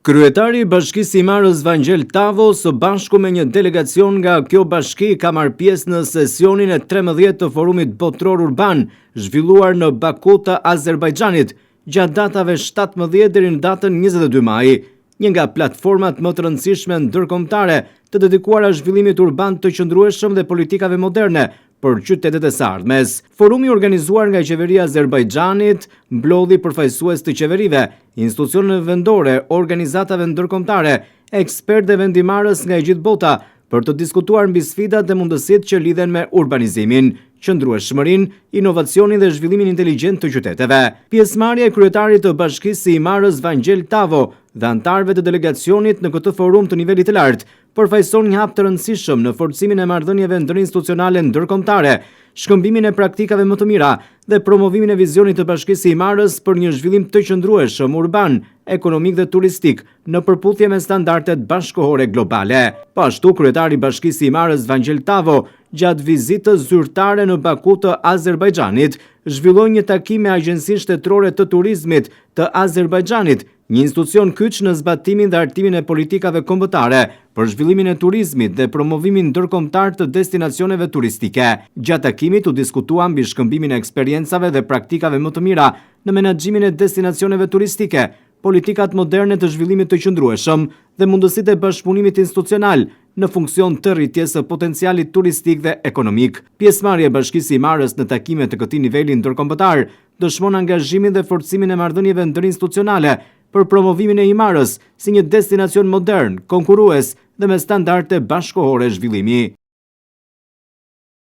Kryetari i Bashkisë së Imarës Vangjel Tavo, së bashku me një delegacion nga kjo bashki, ka marrë pjesë në sesionin e 13 të forumit botror urban, zhvilluar në Baku të Azerbajxhanit, gjatë datave 17 deri në datën 22 maj, një nga platformat më të rëndësishme ndërkombëtare të dedikuara zhvillimit urban të qëndrueshëm dhe politikave moderne për qytetet e së ardhmes. Forumi organizuar nga qeveria e Azerbajxhanit mblodhi përfaqësues të qeverive, institucioneve vendore, organizatave ndërkombëtare, ekspertë dhe vendimarrës nga e gjithë bota për të diskutuar mbi sfidat dhe mundësitë që lidhen me urbanizimin, qëndrueshmërinë, inovacionin dhe zhvillimin inteligjent të qyteteve. Pjesëmarrja e kryetarit të Bashkisë së Imarës Vangjel Tavo dhe anëtarëve të delegacionit në këtë forum të nivelit të lartë përfaqëson një hap të rëndësishëm në forcimin e marrëdhënieve ndërinstitucionale ndërkombëtare, shkëmbimin e praktikave më të mira dhe promovimin e vizionit të Bashkisë së Imarës për një zhvillim të qëndrueshëm urban, ekonomik dhe turistik në përputhje me standardet bashkëkohore globale. Po ashtu, kryetari i Bashkisë së Imarës Vangjel Tavo, gjatë vizitës zyrtare në Baku të Azerbajxhanit, zhvilloi një takim me Agjencinë Shtetërore të Turizmit të Azerbajxhanit, një institucion kyç në zbatimin dhe hartimin e politikave kombëtare për zhvillimin e turizmit dhe promovimin ndërkombëtar të destinacioneve turistike. Gjatë takimit u diskutua mbi shkëmbimin e eksperiencave dhe praktikave më të mira në menaxhimin e destinacioneve turistike, politikat moderne të zhvillimit të qëndrueshëm dhe mundësitë e bashkëpunimit institucional në funksion të rritjes së potencialit turistik dhe ekonomik. Pjesëmarrja e Bashkisë së Imarës në takime të këtij niveli ndërkombëtar dëshmon angazhimin dhe forcimin e marrëdhënieve ndërinstitucionale për promovimin e Imarës si një destinacion modern, konkurrues dhe me standarde bashkëkohore zhvillimi.